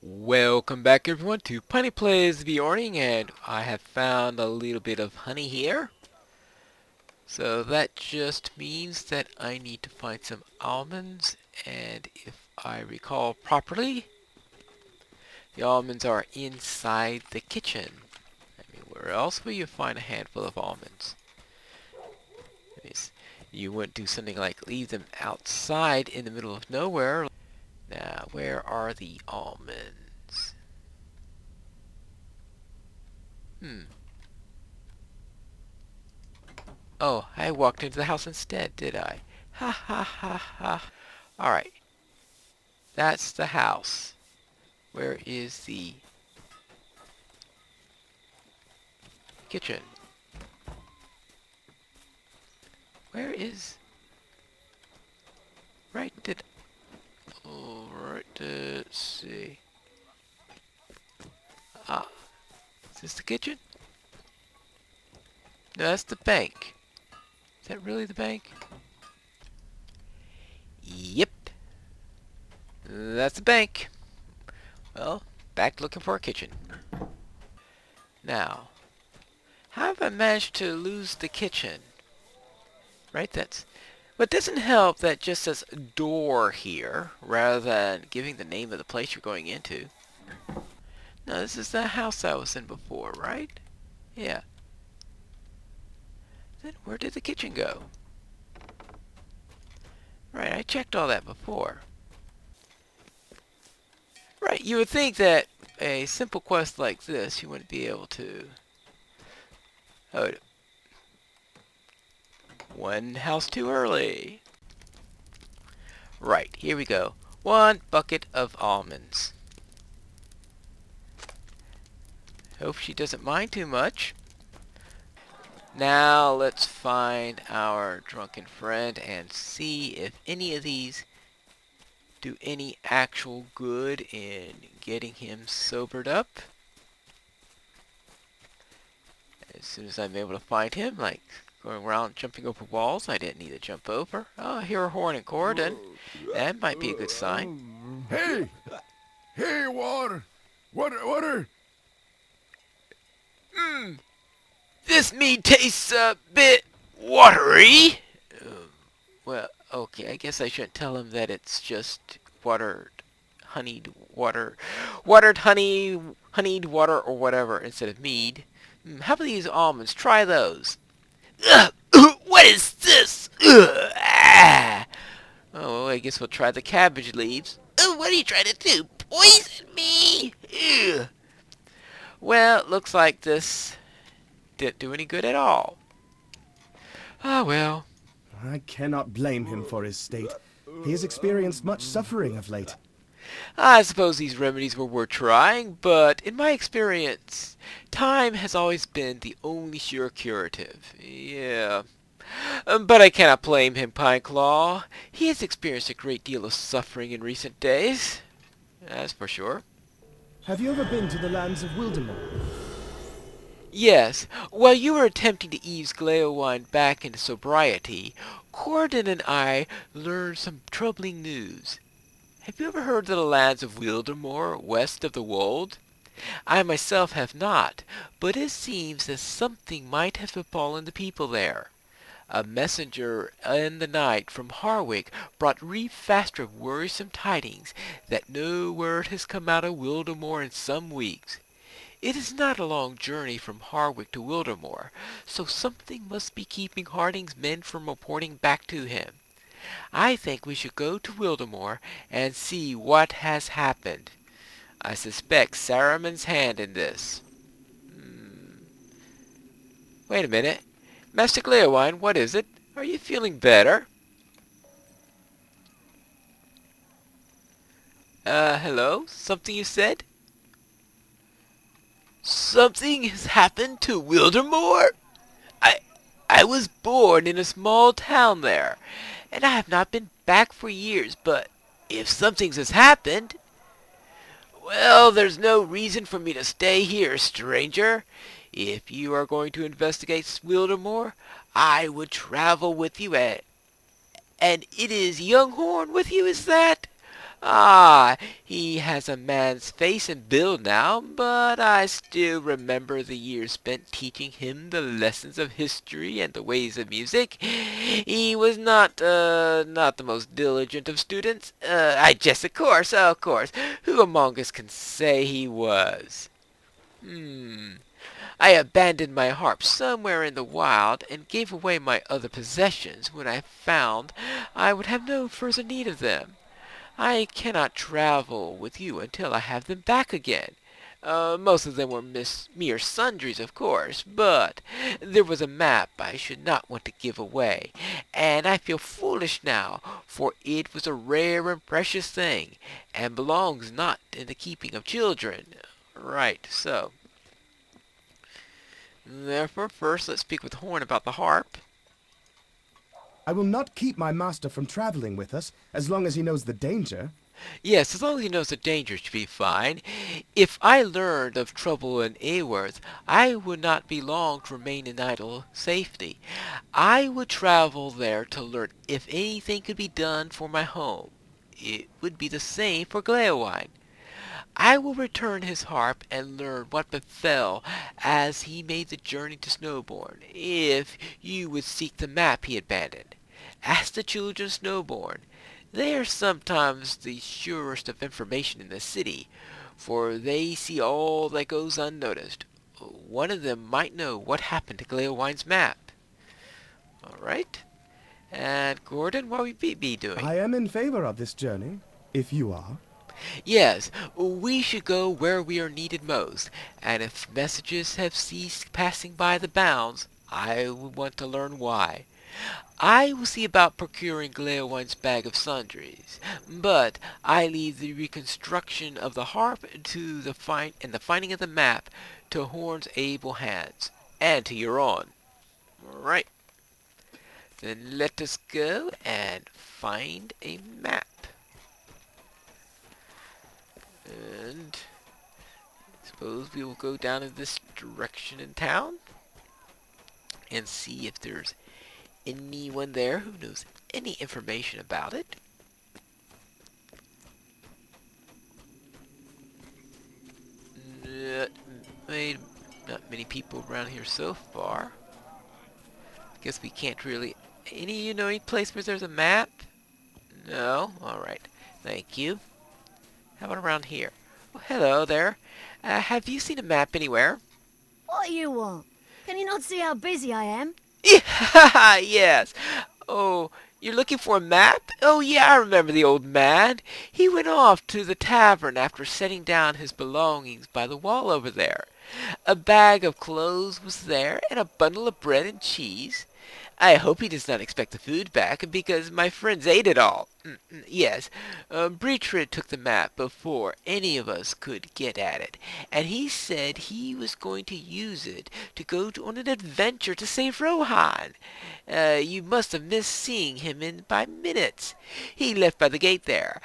Welcome back everyone to Pineleaf's Beorning, and I have found a little bit of honey here. So that just means that I need to find some almonds, and if I recall properly, the almonds are inside the kitchen. I mean, where else will you find a handful of almonds? You wouldn't do something like leave them outside in the middle of nowhere. Now, where are the almonds? Oh, I walked into the house instead, did I? Ha ha ha ha. Alright, that's the house. Where is the kitchen? Where is... Alright, let's see. Ah, is this the kitchen? No, that's the bank. Is that really the bank? Yep. That's the bank. Well, back looking for a kitchen. Now, how have I managed to lose the kitchen? Right, that's... What doesn't help that just says door here, rather than giving the name of the place you're going into. No, this is the house I was in before, right? Yeah. Then where did the kitchen go? Right, I checked all that before. Right, you would think that a simple quest like this, you wouldn't be able to... Oh, one house too early. Right, here we go. 1 bucket of almonds. Hope she doesn't mind too much. Now let's find our drunken friend and see if any of these do any actual good in getting him sobered up. As soon as I'm able to find him, like going around jumping over walls I didn't need to jump over. Oh, I hear a horn and chord, and that might be a good sign. Hey! Hey, water! Water! This mead tastes a bit watery. Well, okay, I guess I shouldn't tell him that it's just honeyed water, honeyed water or whatever instead of mead. How about these almonds? Try those. Ugh, what is this? Ugh, ah. Oh, well, I guess we'll try the cabbage leaves. What are you trying to do? Poison me? Ugh. Well, it looks like this didn't do any good at all. Ah, well. I cannot blame him for his state. He has experienced much suffering of late. I suppose these remedies were worth trying, but in my experience, time has always been the only sure curative. Yeah. But I cannot blame him, Pineclaw. He has experienced a great deal of suffering in recent days. That's for sure. Have you ever been to the lands of Wildermore? Yes, while you were attempting to ease Gleowine back into sobriety, Corden and I learned some troubling news. Have you ever heard of the lands of Wildermore, west of the Wold? I myself have not, but it seems that something might have befallen the people there. A messenger in the night from Harwick brought Reeffaster worrisome tidings that no word has come out of Wildermore in some weeks. It is not a long journey from Harwick to Wildermore, so something must be keeping Harding's men from reporting back to him. I think we should go to Wildermore and see what has happened. I suspect Saruman's hand in this. Wait a minute. Master Gleowine, what is it? Are you feeling better? Hello? Something you said? Something has happened to Wildermore? I was born in a small town there, and I have not been back for years, but if something has happened... Well, there's no reason for me to stay here, stranger. If you are going to investigate Wildermore, I would travel with you, and it is Young Horn with you, is that? Ah, he has a man's face and build now, but I still remember the years spent teaching him the lessons of history and the ways of music. He was not the most diligent of students. I jest, of course, of course. Who among us can say he was? I abandoned my harp somewhere in the wild and gave away my other possessions when I found I would have no further need of them. I cannot travel with you until I have them back again. Most of them were mere sundries, of course, but there was a map I should not want to give away, and I feel foolish now, for it was a rare and precious thing, and belongs not in the keeping of children. Right, so. Therefore, first let's speak with Horn about the harp. I will not keep my master from traveling with us, as long as he knows the danger. Yes, as long as he knows the danger should be fine. If I learned of trouble in Aworth, I would not be long to remain in idle safety. I would travel there to learn if anything could be done for my home. It would be the same for Gleowine. I will return his harp and learn what befell as he made the journey to Snowbourne, if you would seek the map he abandoned. Ask the children of Snowbourne. They are sometimes the surest of information in the city, for they see all that goes unnoticed. One of them might know what happened to Gleowine's map. All right. And Gordon, what will we be doing? I am in favor of this journey, if you are. Yes, we should go where we are needed most, and if messages have ceased passing by the bounds, I would want to learn why. I will see about procuring Gleowine's bag of sundries, but I leave the reconstruction of the harp to the finding of the map to Horn's able hands, and to your own. All right. Then let us go and find a map. And suppose we will go down in this direction in town and see if there's anyone there who knows any information about it. Not many people around here so far. Guess we can't really. Any of you know any place where there's a map? No? Alright. Thank you. How about around here? Oh, hello there. Have you seen a map anywhere? What do you want? Can you not see how busy I am? Yeah, yes. Oh, you're looking for a map? Oh, yeah, I remember the old man. He went off to the tavern after setting down his belongings by the wall over there. A bag of clothes was there, and a bundle of bread and cheese. I hope he does not expect the food back, because my friends ate it all. Yes, Breachred took the map before any of us could get at it, and he said he was going to use it to go on an adventure to save Rohan. You must have missed seeing him in by minutes. He left by the gate there.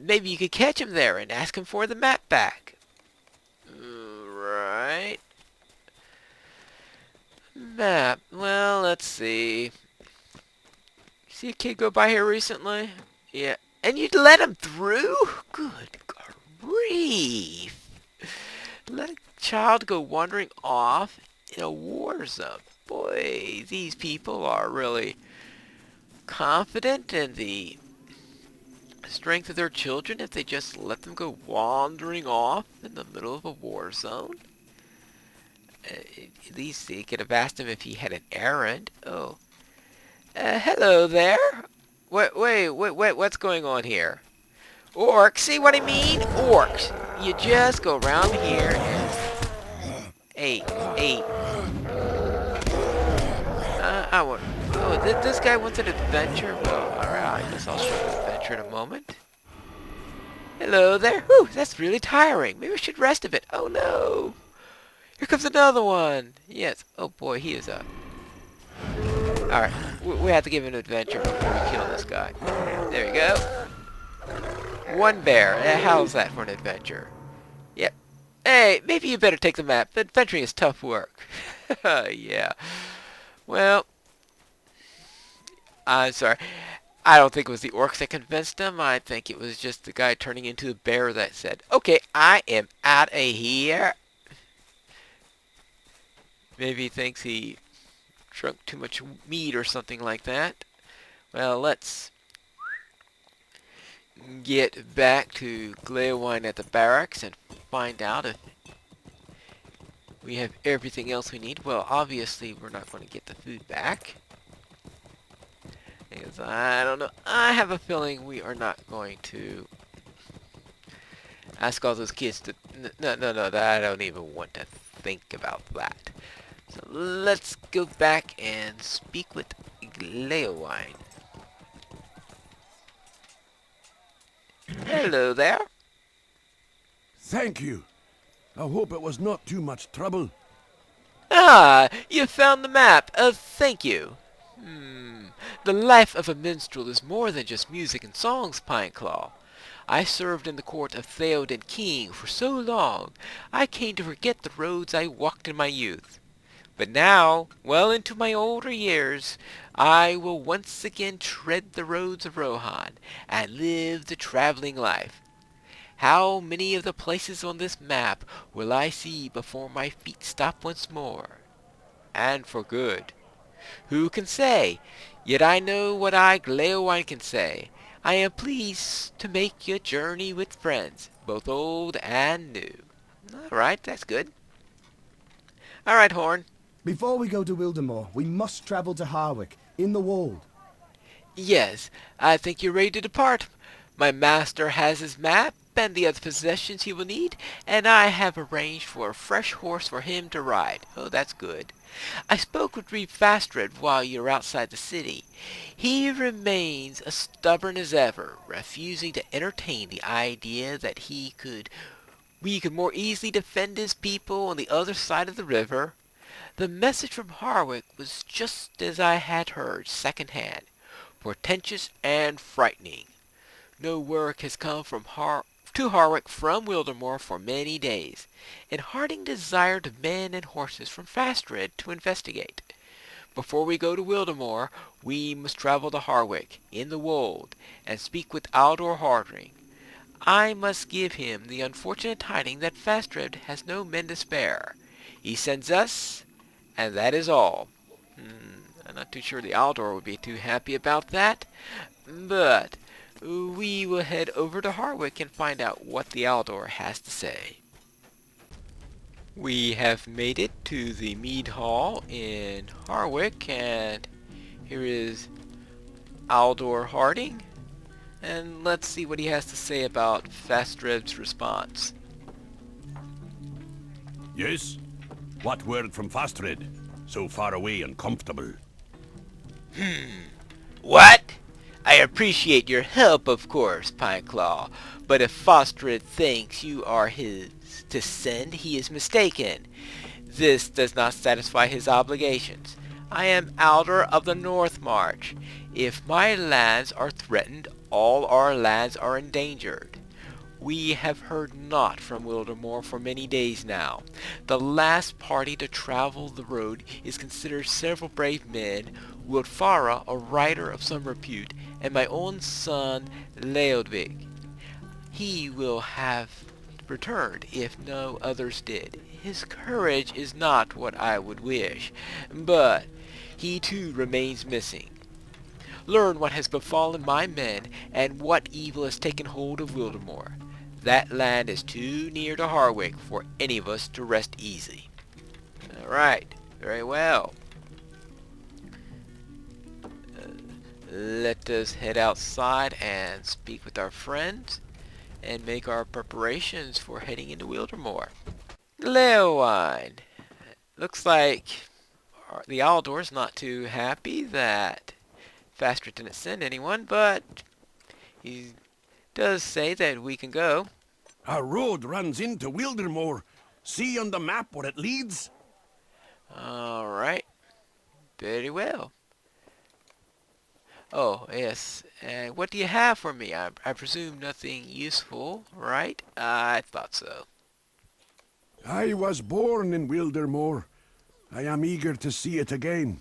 Maybe you could catch him there and ask him for the map back. Right. Map. Well, let's see. See a kid go by here recently? Yeah. And you'd let him through? Good grief. Let a child go wandering off in a war zone. Boy, these people are really confident in the strength of their children if they just let them go wandering off in the middle of a war zone. At least they could have asked him if he had an errand. Oh. Hello there. Wait, what's going on here? Orcs, see what I mean? Orcs. You just go around here and... Eight. I want... Oh, this guy wants an adventure? Well, alright, I guess I'll show him an adventure in a moment. Hello there. Whew, that's really tiring. Maybe I should rest a bit. Oh no. Here comes another one! Yes. Oh boy, he is up. Alright, we have to give him an adventure before we kill this guy. There you go. One bear. How's that for an adventure? Yep. Hey, maybe you better take the map. Adventuring is tough work. Yeah. Well, I'm sorry. I don't think it was the orcs that convinced him. I think it was just the guy turning into a bear that said, okay, I am out of here. Maybe he thinks he drunk too much meat or something like that. Well, let's get back to Gleowine at the barracks and find out if we have everything else we need. Well, obviously we're not going to get the food back. Because I don't know. I have a feeling we are not going to ask all those kids to... No, I don't even want to think about that. So let's go back and speak with Gleowine. Hello there. Thank you. I hope it was not too much trouble. Ah, you found the map. Thank you. The life of a minstrel is more than just music and songs, Pineclaw. I served in the court of Theoden King for so long, I came to forget the roads I walked in my youth. But now, well into my older years, I will once again tread the roads of Rohan and live the traveling life. How many of the places on this map will I see before my feet stop once more? And for good. Who can say? Yet I know what I, Gleowine, can say. I am pleased to make a journey with friends, both old and new. Alright, that's good. Alright, Horn. Before we go to Wildermore, we must travel to Harwick, in the Wold. Yes, I think you're ready to depart. My master has his map and the other possessions he will need, and I have arranged for a fresh horse for him to ride. Oh, that's good. I spoke with Reeve Fastred while you were outside the city. He remains as stubborn as ever, refusing to entertain the idea that we could more easily defend his people on the other side of the river. The message from Harwick was just as I had heard second-hand, portentous and frightening. No word has come to Harwick from Wildermore for many days, and Harding desired men and horses from Fastred to investigate. Before we go to Wildermore, we must travel to Harwick, in the Wold, and speak with Aldor Harding. I must give him the unfortunate tidings that Fastred has no men to spare. He sends us, and that is all. I'm not too sure the Aldor would be too happy about that, but we will head over to Harwick and find out what the Aldor has to say. We have made it to the Mead Hall in Harwick, and here is Aldor Harding, and let's see what he has to say about Fastred's response. Yes? What word from Fastred? So far away and comfortable. What? I appreciate your help, of course, Pineclaw, but if Fastred thinks you are his to send, he is mistaken. This does not satisfy his obligations. I am Aldor of the North March. If my lands are threatened, all our lands are endangered. We have heard naught from Wildermore for many days now. The last party to travel the road is considered several brave men, Wildfara, a rider of some repute, and my own son, Leodvig. He will have returned if no others did. His courage is not what I would wish, but he too remains missing. Learn what has befallen my men, and what evil has taken hold of Wildermore. That land is too near to Harwick for any of us to rest easy. Alright, very well. Let us head outside and speak with our friends and make our preparations for heading into Wildermore. Gleowine. Looks like the Aldor's not too happy that Fastred didn't send anyone, but he does say that we can go. A road runs into Wildermore. See on the map where it leads? Alright. Very well. Oh, yes. And what do you have for me? I presume nothing useful, right? I thought so. I was born in Wildermore. I am eager to see it again.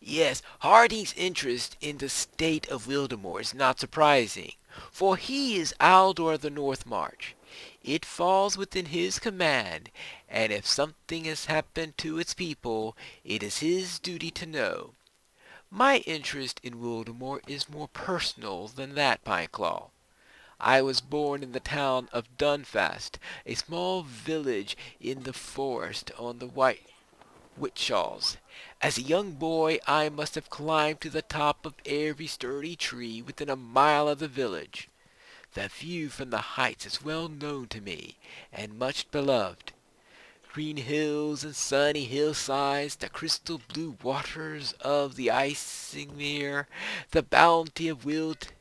Yes, Harding's interest in the state of Wildermore is not surprising, for he is Aldor of the North March. It falls within his command, and if something has happened to its people, it is his duty to know. My interest in Wildermore is more personal than that, Pineclaw. I was born in the town of Dunfast, a small village in the forest on the White Witchshaws. As a young boy, I must have climbed to the top of every sturdy tree within a mile of the village. The view from the heights is well known to me, and much beloved. Green hills and sunny hillsides, the crystal blue waters of the Isingmere, the bounty of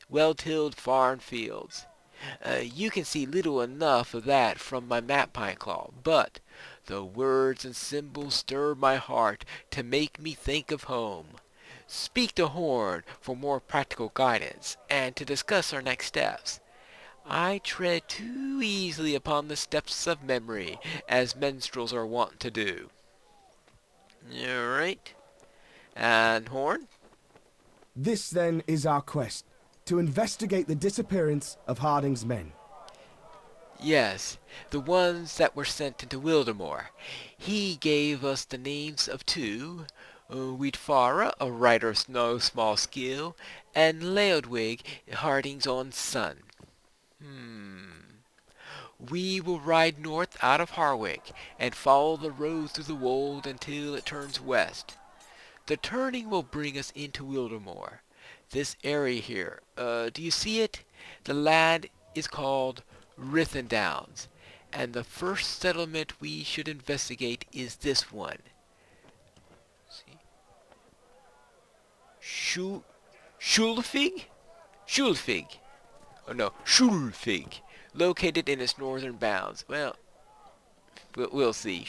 well-tilled farm fields. You can see little enough of that from my map, Pineclaw, but the words and symbols stir my heart to make me think of home. Speak to Horn for more practical guidance and to discuss our next steps. I tread too easily upon the steps of memory, as minstrels are wont to do. All right. And Horn? This, then, is our quest. To investigate the disappearance of Harding's men. Yes, the ones that were sent into Wildermore. He gave us the names of two, Wheatfara, a rider of no small skill, and Leodwig, Harding's own son. We will ride north out of Harwick and follow the road through the wold until it turns west. The turning will bring us into Wildermore. This area here, do you see it? The land is called Rithen Downs, and the first settlement we should investigate is this one. See? Schulfig? Schulfig. Oh no, Schulfig. Located in its northern bounds. Well, we'll see.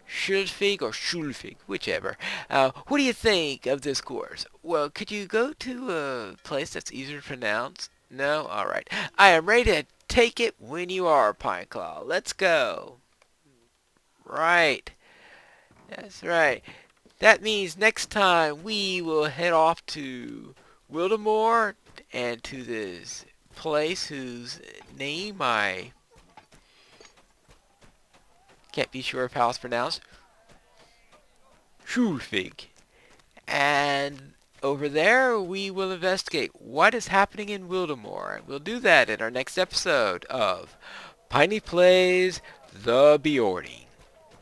Schulfig or Schulfig, whichever. What do you think of this course? Well, could you go to a place that's easier to pronounce? No? Alright. I am ready to take it when you are, Pineclaw. Let's go. Right. That's right. That means next time we will head off to Wildermore and to this place whose name I can't be sure of how it's pronounced. Schulfig. And over there we will investigate what is happening in Wildermore. We'll do that in our next episode of Piney Plays The Beorning.